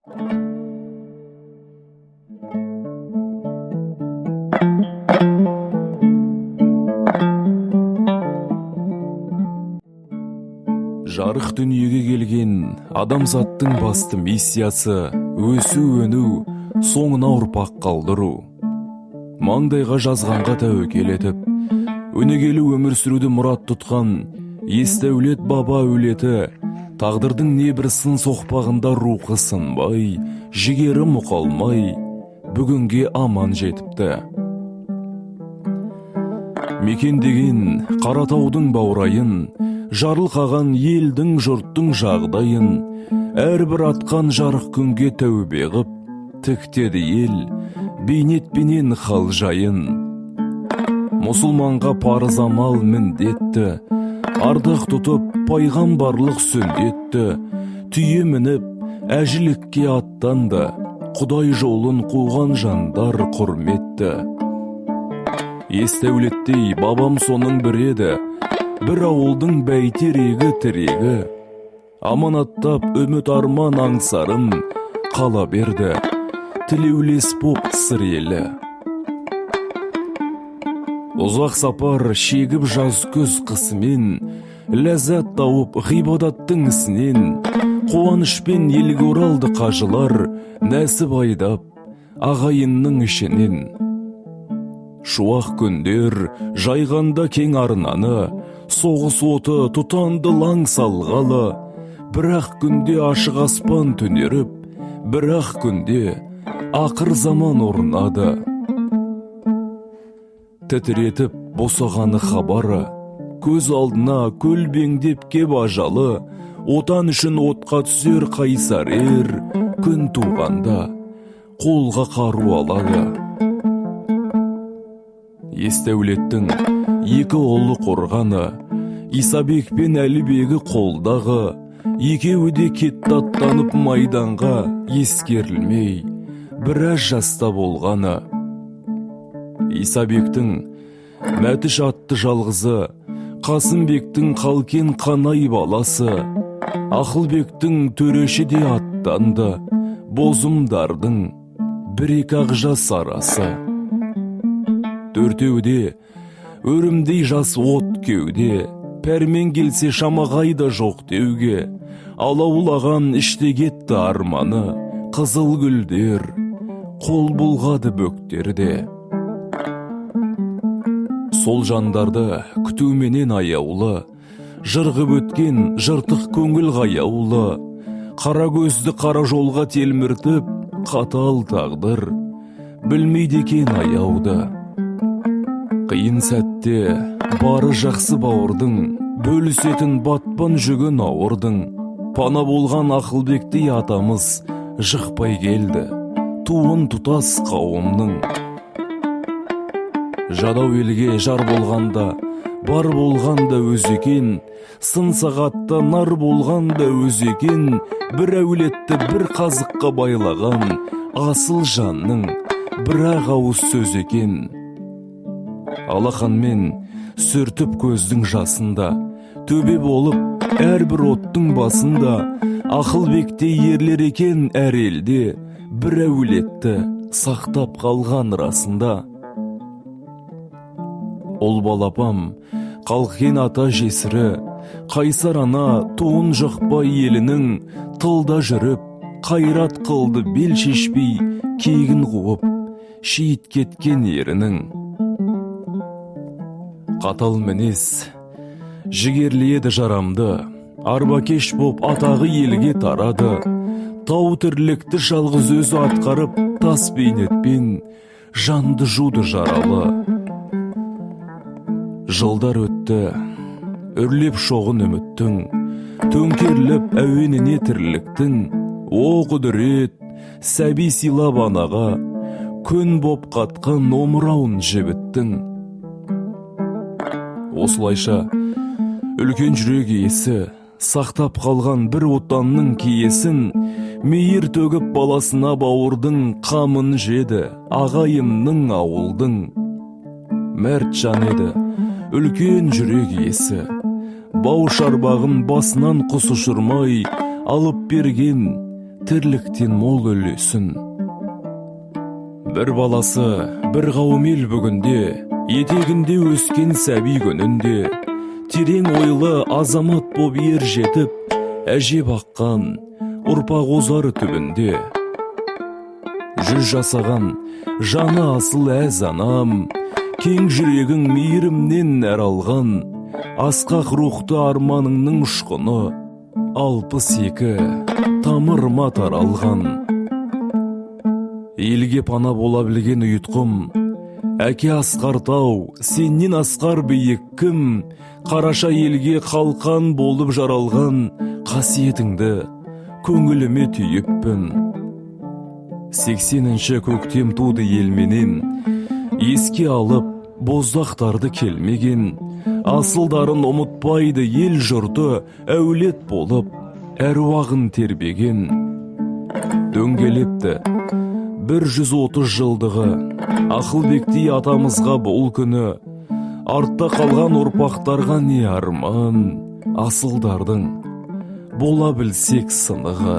Жарық дүниеге келген адамзаттың басты миссиясы өсу-өну, соңына ұрпақ қалдыру. Маңдайға жазғанға тәуекел етіп, өнегелі өмір сүруді мұрат тұтқан естәулет баба әулеті тағдырдың небір сын соқпағында рухы сынбай, жігері мұқалмай, бүгінге аман жетіпті. Мекендеген Қаратаудың баурайын, жарылқаған елдің жұрттың жағдайын, әрбір атқан жарық күнге тәубе ғып, тіктеді ел, бейнетпенен хал жайын. Мұсылманға парыз амал міндетті, ардақ тұтып пайғамбарлық сүндетті, түйе мініп әжілікке аттанды, Құдай жолын қуған жандар құрметті. Естәулеттей бабам соның бір еді, бір ауылдың бәйтерегі тірегі, аманаттап үміт арман аңсарым қала берді, тілеулес боп сыр елі. Ұзақ сапар шегіп жаз күз қысымен, ләззат тауып ғибадаттың ісінен, қуанышпен елге оралды қажылар, нәсіп айдап ағайынның ішінен. Шуақ күндер жайғанда кең арнаны, соғыс оты тұтанды лаң салғалы, бірақ күнде ашық аспан түнеріп, бірақ күнде ақыр заман орнады. Тітіретіп босағаны хабары, көз алдына көлбеңдеп кеп ажалы, отан үшін отқа түсер қайсар ер, күн туғанда қолға қару алады. Естәулеттің екі ұлы қорғаны, Исабек пен Әлібегі қолдағы, екеуі де кетті аттанып майданға, ескерілмей, біраз жаста болғаны. Исабектің Мәтіш атты жалғызы, Қасымбектің Қалкен қанай баласы, Ақылбектің Төреші де аттанды, Бозымдардың бір-екі ақ жас арасы. Төртеуде өрімдей жас от кеуде, пәрмен келсе шамағайда жоқ деуге, алаулаған іште кетті арманы, қызыл гүлдер қол бұлғады бөктерде. Сол жандарды күтуменен аяулы, жырғып өткен жыртық көңіл ғаяулы, қара көзді қара жолға телміртіп, қатал тағдыр білмейді екен аяуды. Қиын сәтте бары жақсы бауырдың, бөлісетін батпан жүгін ауырдың. Пана болған Ақылбектей атамыз жықпай келді, туын тұтас қауымның. Жадау елге жар болғанда, бар болғанда өз екен, сын сағатта нар болғанда өз екен, бір әулетті бір қазыққа байлаған асыл жанның бір-ақ ауыз сөз екен. Алақанмен сүртіп көздің жасында, төбе болып әрбір оттың басында, Ақылбекте ерлер екен әр елде, бір әулетті сақтап қалған расында. Ол балапам, Қалкен ата жесірі, қайсар ана туын жұқпай елінің, тылда жүріп, қайрат қылды бел шешпей, кегін қуып, шейіт кеткен ерінің. Қатал мінез жігерледі жарамды, арбакеш боп атағы елге тарады. Тау тірлікті жалғыз өзі атқарып, тас бейнетпен жанды жуды жаралы. Жылдар өтті, үрлеп шоғын үміттің, төңкерліп әуеніне тірліктің. О құдірет, сәби силап анаға, күн боп қатқан омырауын жібіттің. Осылайша үлкен жүрек иесі сақтап қалған бір отанның киесін, мейір төгіп баласына бауырдың қамын жеді ағайымның ауылдың. Мәрт жан еді үлкен жүрек иесі, бау шарбағын басынан құс ұшырмай алып берген тірліктен мол үлесін. Бір баласы, бір қауым ел бүгінде, етегінде өскен сәби күнінде, терең ойлы азамат боп ер жетіп, әже баққан ұрпақ озар түбінде. 100 жасаған жаны асыл әз анам, кең жүрегің мейірімнен нәр алған, асқақ рухты арманыңның ұшқыны 62 тамырыма таралған. Елге пана бола білген ұйытқым, әке асқар тау, сеннен асқар биік кім, қараша елге қалқан болып жаралған қасиетіңді көңіліме түйіппін. 80-ші көктем туды елменен, еске алып боздақтарды келмеген, асылдарын ұмытпайды ел жұрты, әулет болып әруағын тербеген. Дөңгелепті 130 жылдығы, Ақылбектей атамызға бұл күні, артта қалған ұрпақтарға не арман, асылдардың бола білсек сынығы.